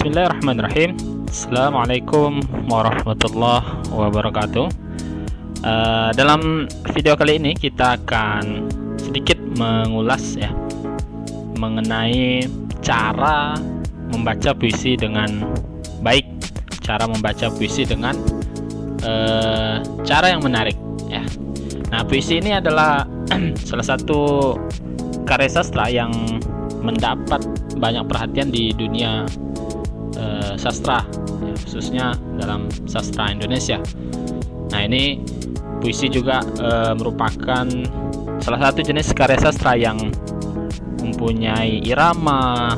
Bismillahirrahmanirrahim. Assalamualaikum warahmatullahi wabarakatuh. Dalam video kali ini kita akan sedikit mengulas ya mengenai cara membaca puisi dengan baik, cara membaca puisi dengan cara yang menarik ya. Nah, puisi ini adalah salah satu karya sastra yang mendapat banyak perhatian di dunia sastra ya, khususnya dalam sastra Indonesia. Nah, ini puisi juga merupakan salah satu jenis karya sastra yang mempunyai irama,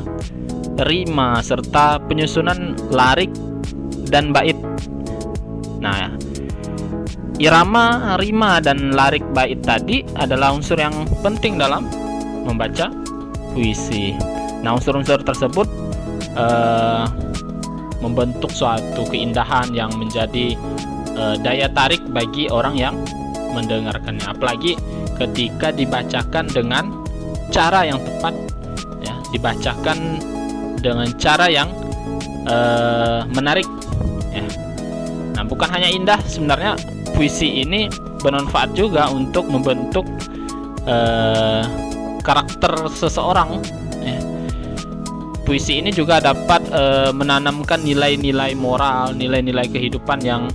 rima, serta penyusunan larik dan bait. Nah, irama, rima, dan larik bait tadi adalah unsur yang penting dalam membaca puisi. Nah, unsur-unsur tersebut membentuk suatu keindahan yang menjadi daya tarik bagi orang yang mendengarkannya, apalagi ketika dibacakan dengan cara yang tepat ya, dibacakan dengan cara yang menarik ya. Nah, bukan hanya indah, sebenarnya puisi ini bermanfaat juga untuk membentuk karakter seseorang ya. Puisi ini juga dapat menanamkan nilai-nilai moral, nilai-nilai kehidupan yang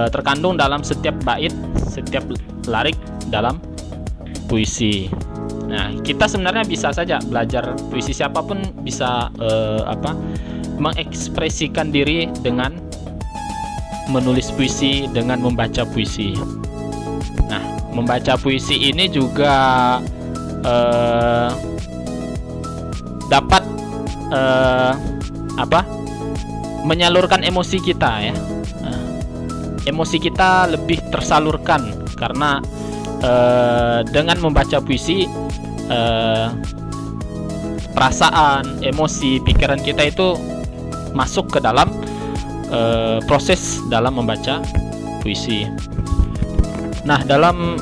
terkandung dalam setiap bait, setiap larik dalam puisi. Nah, kita sebenarnya bisa saja belajar puisi, siapapun bisa mengekspresikan diri dengan menulis puisi, dengan membaca puisi. Nah, membaca puisi ini juga dapat menyalurkan emosi kita ya. Emosi kita lebih tersalurkan karena dengan membaca puisi perasaan, emosi, pikiran kita itu masuk ke dalam proses dalam membaca puisi. Nah, dalam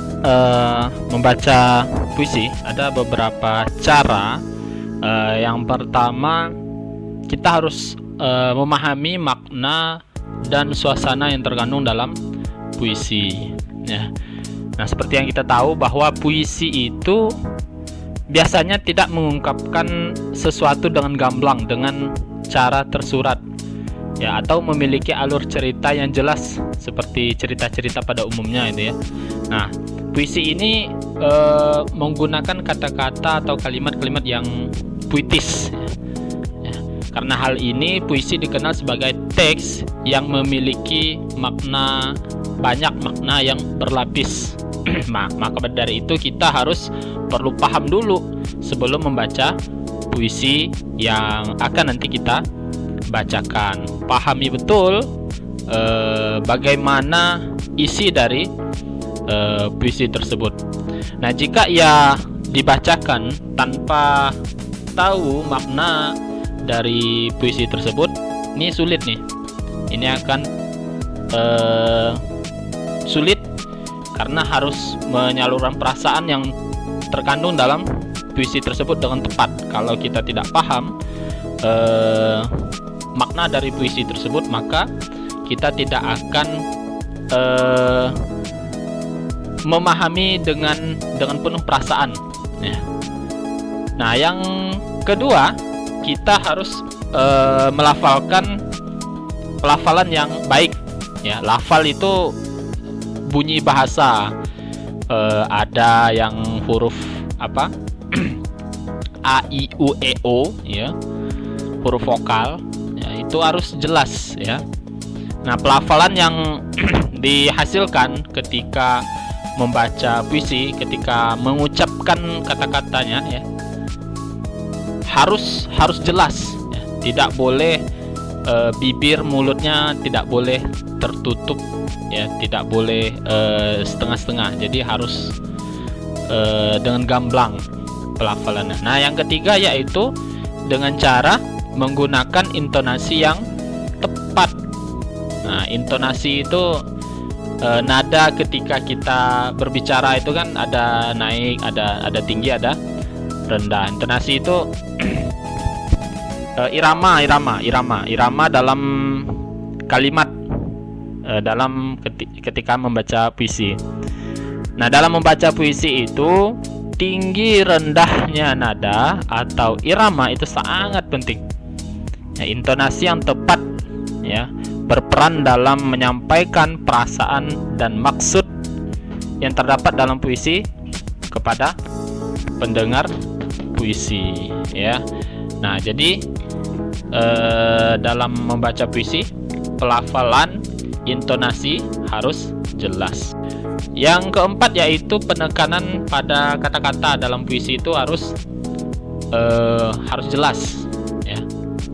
membaca puisi ada beberapa cara. Yang pertama, kita harus memahami makna dan suasana yang terkandung dalam puisi ya. Nah, seperti yang kita tahu bahwa puisi itu biasanya tidak mengungkapkan sesuatu dengan gamblang, dengan cara tersurat ya, atau memiliki alur cerita yang jelas seperti cerita-cerita pada umumnya itu ya. Nah, puisi ini menggunakan kata-kata atau kalimat-kalimat yang puitis ya. Karena hal ini puisi dikenal sebagai teks yang memiliki makna, banyak makna yang berlapis. Maka dari itu kita harus perlu paham dulu sebelum membaca puisi yang akan nanti kita bacakan. Pahami betul bagaimana isi dari puisi tersebut. Nah, jika ia dibacakan tanpa tahu makna dari puisi tersebut, ini sulit nih. Ini akan sulit karena harus menyalurkan perasaan yang terkandung dalam puisi tersebut dengan tepat. Kalau kita tidak paham makna dari puisi tersebut, maka kita tidak akan memahami dengan penuh perasaan ya. Nah, yang kedua, kita harus melafalkan pelafalan yang baik ya. Lafal itu bunyi bahasa, ada yang huruf a, i, u, e, o ya, huruf vokal ya, itu harus jelas ya. Nah, pelafalan yang dihasilkan ketika membaca puisi, ketika mengucapkan kata-katanya ya, harus jelas ya. Tidak boleh bibir, mulutnya tidak boleh tertutup ya, tidak boleh setengah-setengah. Jadi harus dengan gamblang pelafalannya. Nah, yang ketiga yaitu dengan cara menggunakan intonasi yang tepat. Nah, intonasi itu nada ketika kita berbicara itu kan ada naik, ada tinggi, ada rendah. Intonasi itu irama dalam kalimat, dalam ketika membaca puisi. Nah, dalam membaca puisi itu tinggi rendahnya nada atau irama itu sangat penting. Ya, intonasi yang tepat ya berperan dalam menyampaikan perasaan dan maksud yang terdapat dalam puisi kepada pendengar puisi ya. Nah, jadi dalam membaca puisi, pelafalan, intonasi harus jelas. Yang keempat yaitu penekanan pada kata-kata dalam puisi itu harus jelas ya.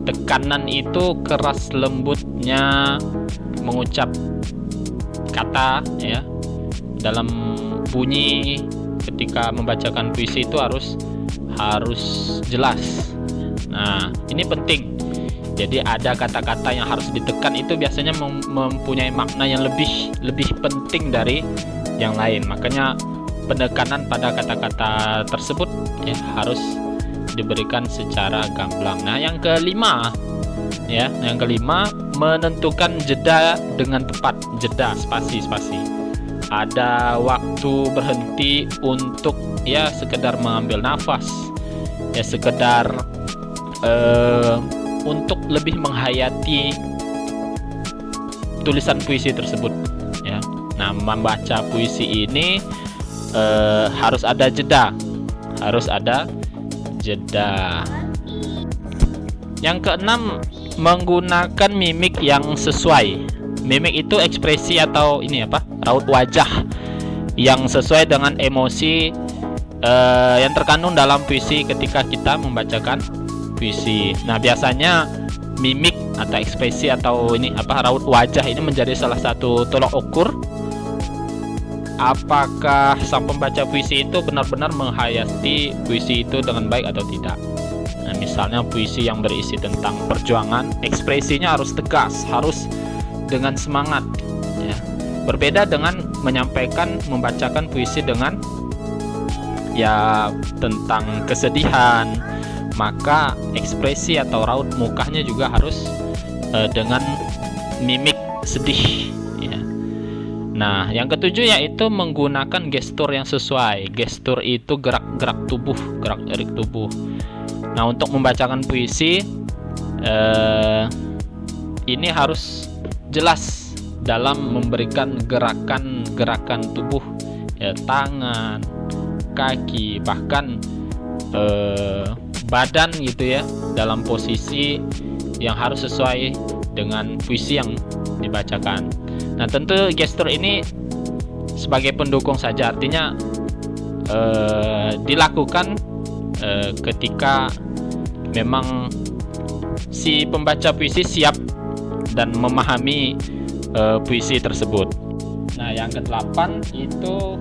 Tekanan itu keras lembutnya mengucap kata ya. Dalam bunyi ketika membacakan puisi itu harus jelas. Nah, ini penting. Jadi ada kata-kata yang harus ditekan, itu biasanya mempunyai makna yang lebih penting dari yang lain. Makanya penekanan pada kata-kata tersebut ya harus diberikan secara gamblang. Nah, yang kelima menentukan jeda dengan tepat. Jeda, spasi. Ada waktu berhenti untuk ya sekedar mengambil nafas, ya sekedar untuk lebih menghayati tulisan puisi tersebut ya. Nah, membaca puisi ini harus ada jeda. Yang keenam, menggunakan mimik yang sesuai. Mimik itu ekspresi atau raut wajah yang sesuai dengan emosi yang terkandung dalam puisi ketika kita membacakan puisi. Nah, biasanya mimik atau ekspresi atau raut wajah ini menjadi salah satu tolok ukur apakah sang pembaca puisi itu benar-benar menghayati puisi itu dengan baik atau tidak. Nah, misalnya puisi yang berisi tentang perjuangan, ekspresinya harus tegas, harus dengan semangat ya. Berbeda dengan membacakan puisi dengan ya tentang kesedihan, maka ekspresi atau raut mukanya juga harus dengan mimik sedih ya. Nah, yang ketujuh yaitu menggunakan gestur yang sesuai. Gestur itu gerak-gerik tubuh. Nah, untuk membacakan puisi ini harus jelas dalam memberikan gerakan tubuh ya, tangan, kaki, bahkan badan gitu ya, dalam posisi yang harus sesuai dengan puisi yang dibacakan. Nah, tentu gestur ini sebagai pendukung saja, artinya dilakukan ketika memang si pembaca puisi siap dan memahami puisi tersebut. Nah, yang ke-8 itu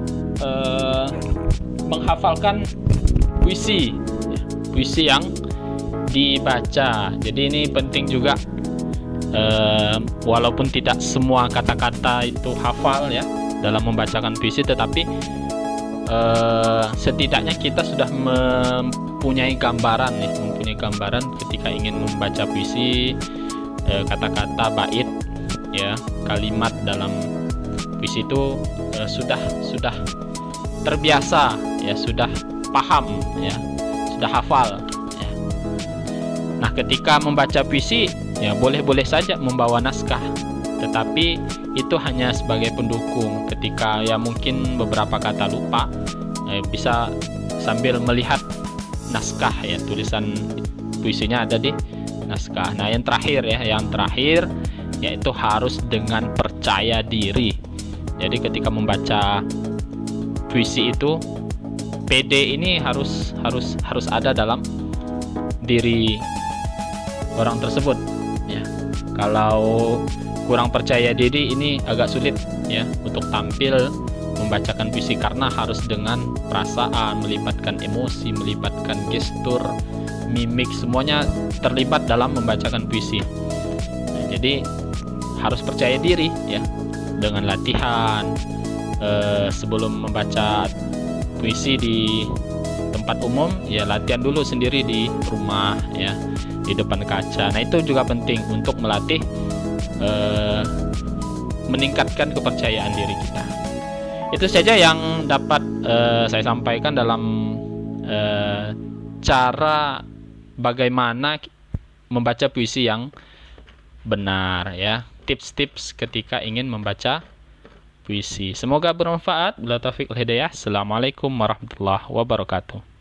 menghafalkan puisi yang dibaca. Jadi ini penting juga, walaupun tidak semua kata-kata itu hafal ya dalam membacakan puisi, tetapi setidaknya kita sudah mempunyai gambaran ketika ingin membaca puisi, kata-kata, bait ya, kalimat dalam puisi itu sudah terbiasa ya, sudah paham ya, sudah hafal ya. Nah, ketika membaca puisi ya boleh-boleh saja membawa naskah, tetapi itu hanya sebagai pendukung. Ketika ya mungkin beberapa kata lupa, bisa sambil melihat naskah ya, tulisan puisinya ada di naskah. Nah, yang terakhir yaitu harus dengan percaya diri. Jadi ketika membaca puisi itu, PD ini harus ada dalam diri orang tersebut ya. Kalau kurang percaya diri, ini agak sulit ya untuk tampil membacakan puisi, karena harus dengan perasaan, melibatkan emosi, melibatkan gestur, mimik, semuanya terlibat dalam membacakan puisi. Nah, jadi harus percaya diri ya, dengan latihan sebelum membaca puisi di tempat umum, ya latihan dulu sendiri di rumah ya, di depan kaca. Nah, itu juga penting untuk melatih meningkatkan kepercayaan diri kita. Itu saja yang dapat saya sampaikan dalam cara bagaimana membaca puisi yang benar ya, tips-tips ketika ingin membaca puisi. Semoga bermanfaat. Bila taufiq wal hidayah. Assalamualaikum warahmatullahi wabarakatuh.